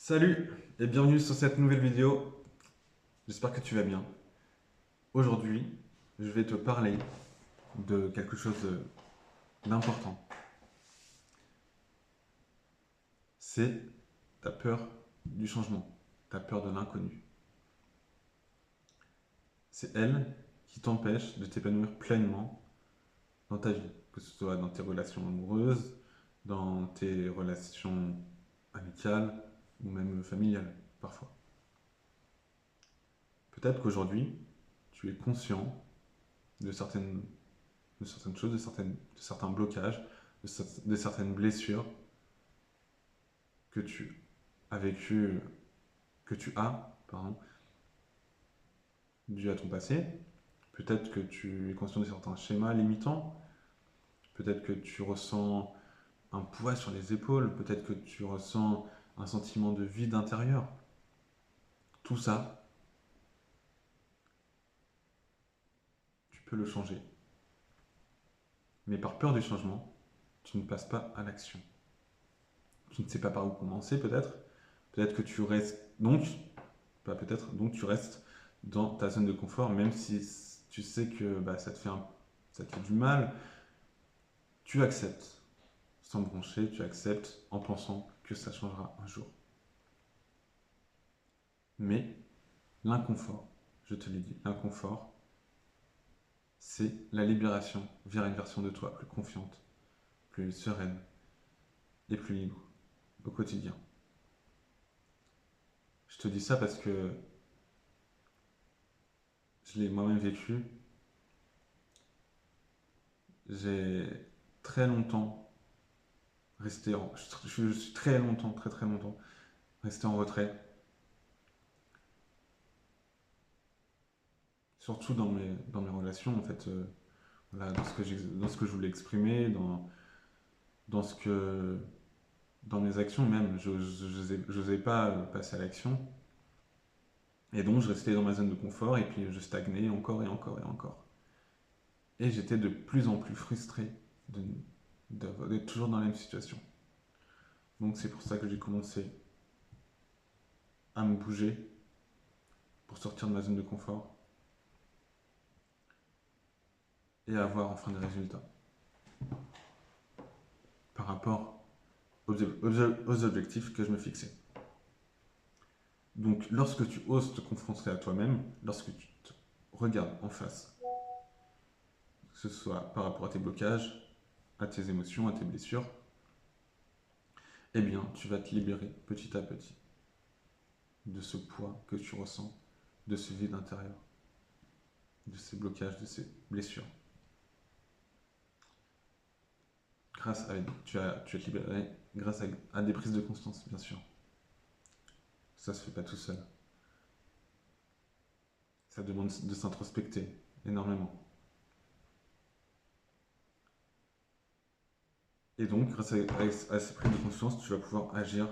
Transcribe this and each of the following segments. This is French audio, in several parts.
Salut et bienvenue sur cette nouvelle vidéo. J'espère que tu vas bien. Aujourd'hui, je vais te parler de quelque chose d'important. C'est ta peur du changement, ta peur de l'inconnu. C'est elle qui t'empêche de t'épanouir pleinement dans ta vie, que ce soit dans tes relations amoureuses, dans tes relations amicales ou même familiales parfois. Peut-être qu'aujourd'hui, tu es conscient de certaines choses, de certains blocages, de certaines blessures que tu as vécues, que tu as, pardon, dû à ton passé. Peut-être que tu es conscient de certains schémas limitants. Peut-être que tu ressens un poids sur les épaules. Peut-être que tu ressens un sentiment de vide intérieur. Tout ça, tu peux le changer. Mais par peur du changement, tu ne passes pas à l'action. Tu ne sais pas par où commencer peut-être. Peut-être que tu restes donc, pas peut-être, donc tu restes dans ta zone de confort, même si tu sais que ça te fait du mal, tu acceptes sans broncher, tu acceptes en pensant que ça changera un jour. Mais l'inconfort, je te l'ai dit, l'inconfort, c'est la libération vers une version de toi plus confiante, plus sereine et plus libre au quotidien. Je te dis ça parce que je l'ai moi-même vécu. J'ai très longtemps je suis très longtemps, très très longtemps resté en retrait, surtout dans mes relations en fait, voilà, dans ce que je voulais exprimer, dans ce que, dans mes actions même, je n'osais pas passer à l'action, et donc je restais dans ma zone de confort et puis je stagnais encore et encore et encore. Et j'étais de plus en plus frustré de, d'être toujours dans la même situation. Donc c'est pour ça que j'ai commencé à me bouger pour sortir de ma zone de confort et avoir enfin des résultats par rapport aux objectifs que je me fixais. Donc, lorsque tu oses te confronter à toi-même, lorsque tu te regardes en face, que ce soit par rapport à tes blocages, à tes émotions, à tes blessures, eh bien, tu vas te libérer petit à petit de ce poids que tu ressens, de ce vide intérieur, de ces blocages, de ces blessures. Tu vas te libérer grâce à des prises de conscience, bien sûr. Ça se fait pas tout seul. Ça demande de s'introspecter énormément. Et donc, grâce à ces prises de conscience, tu vas pouvoir agir,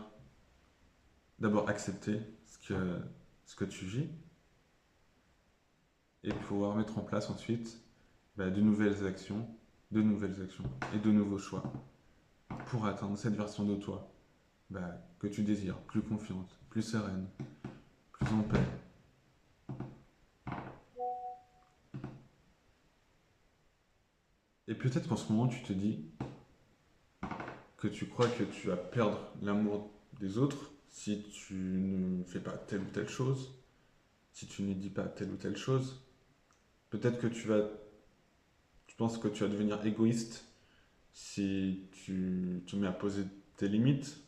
d'abord accepter ce que tu vis, et pouvoir mettre en place ensuite de nouvelles actions et de nouveaux choix pour atteindre cette version de toi que tu désires, plus confiante, plus sereine, plus en paix. Et peut-être qu'en ce moment, tu te dis que tu crois que tu vas perdre l'amour des autres si tu ne fais pas telle ou telle chose, si tu ne dis pas telle ou telle chose. Peut-être que tu penses que tu vas devenir égoïste si tu te mets à poser tes limites,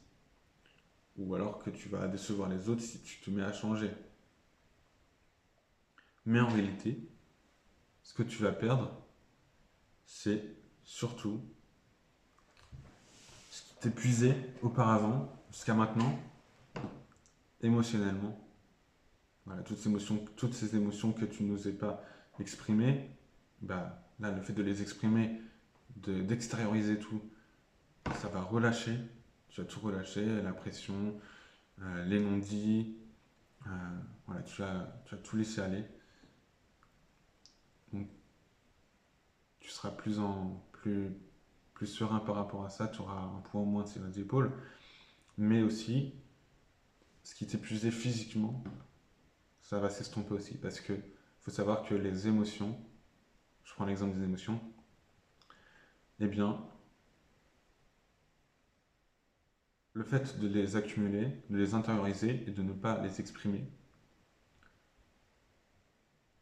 ou alors que tu vas décevoir les autres si tu te mets à changer. Mais en réalité, ce que tu vas perdre, c'est surtout ce qui t'épuisait auparavant, jusqu'à maintenant, émotionnellement. Voilà, toutes ces émotions que tu n'osais pas exprimer, là, le fait de les exprimer, d'extérioriser tout, ça va relâcher. Tu vas tout relâcher, la pression, les non-dits, euh, voilà, tu vas tout laisser aller. Donc, tu seras plus serein par rapport à ça, tu auras un poids en moins sur les épaules, mais aussi ce qui t'épuisait physiquement, ça va s'estomper aussi. Parce que faut savoir que les émotions, je prends l'exemple des émotions, eh bien, le fait de les accumuler, de les intérioriser et de ne pas les exprimer,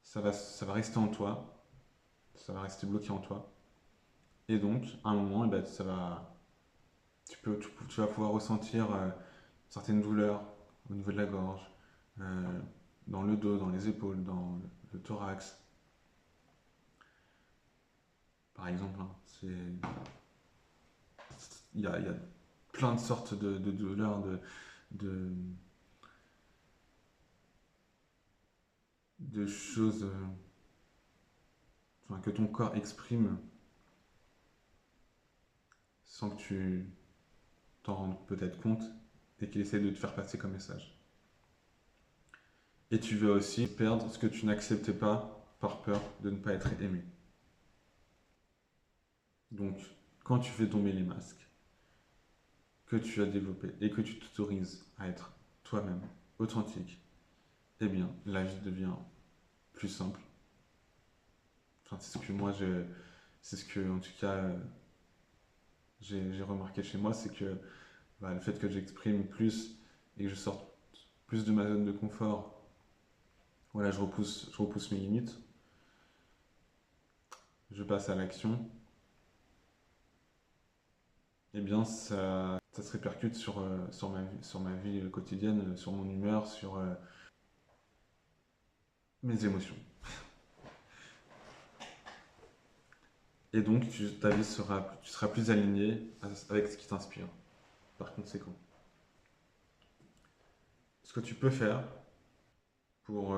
ça va rester en toi, ça va rester bloqué en toi. Et donc, à un moment, eh ben, tu vas pouvoir ressentir certaines douleurs au niveau de la gorge, euh, dans le dos, dans les épaules, dans le thorax, par exemple. Hein. Il y a plein de sortes de douleurs, de, de choses enfin, que ton corps exprime sans que tu t'en rendes peut-être compte et qu'il essaie de te faire passer comme message. Et tu vas aussi perdre ce que tu n'acceptais pas par peur de ne pas être aimé. Donc, quand tu fais tomber les masques que tu as développés et que tu t'autorises à être toi-même, authentique, eh bien, la vie devient plus simple. Enfin, c'est ce que, en tout cas, j'ai remarqué chez moi, c'est que bah, le fait que j'exprime plus et que je sorte plus de ma zone de confort, voilà, je repousse mes limites, je passe à l'action, eh bien, ça se répercute sur ma vie quotidienne, sur mon humeur, sur mes émotions. Et donc, ta vie tu seras plus aligné avec ce qui t'inspire, par conséquent. Ce que tu peux faire pour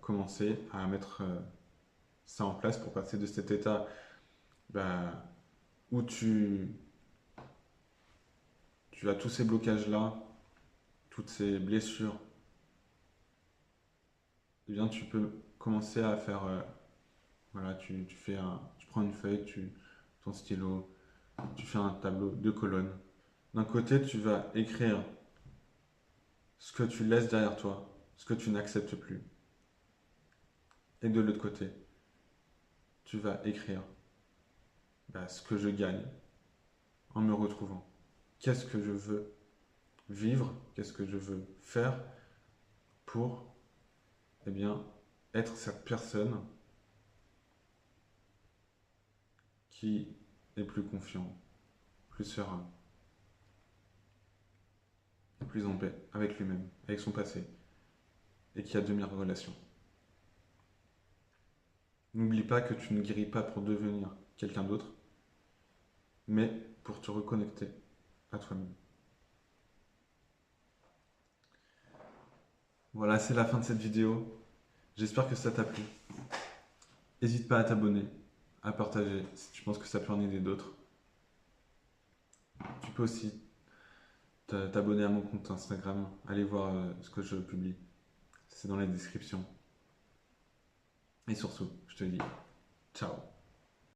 commencer à mettre ça en place, pour passer de cet état bah, où tu as tous ces blocages-là, toutes ces blessures, eh bien, tu peux commencer à faire, voilà, tu prends une feuille, ton stylo, tu fais un tableau de colonnes. D'un côté, tu vas écrire ce que tu laisses derrière toi, ce que tu n'acceptes plus. Et de l'autre côté, tu vas écrire bah, ce que je gagne en me retrouvant. Qu'est-ce que je veux vivre, qu'est-ce que je veux faire pour eh bien, être cette personne qui est plus confiant, plus serein, plus en paix avec lui-même, avec son passé, et qui a de meilleures relations. N'oublie pas que tu ne guéris pas pour devenir quelqu'un d'autre, mais pour te reconnecter à toi-même. Voilà, c'est la fin de cette vidéo. J'espère que ça t'a plu. N'hésite pas à t'abonner, à partager si tu penses que ça peut en aider d'autres. Tu peux aussi t'abonner à mon compte Instagram, aller voir ce que je publie. C'est dans la description. Et surtout, je te dis ciao.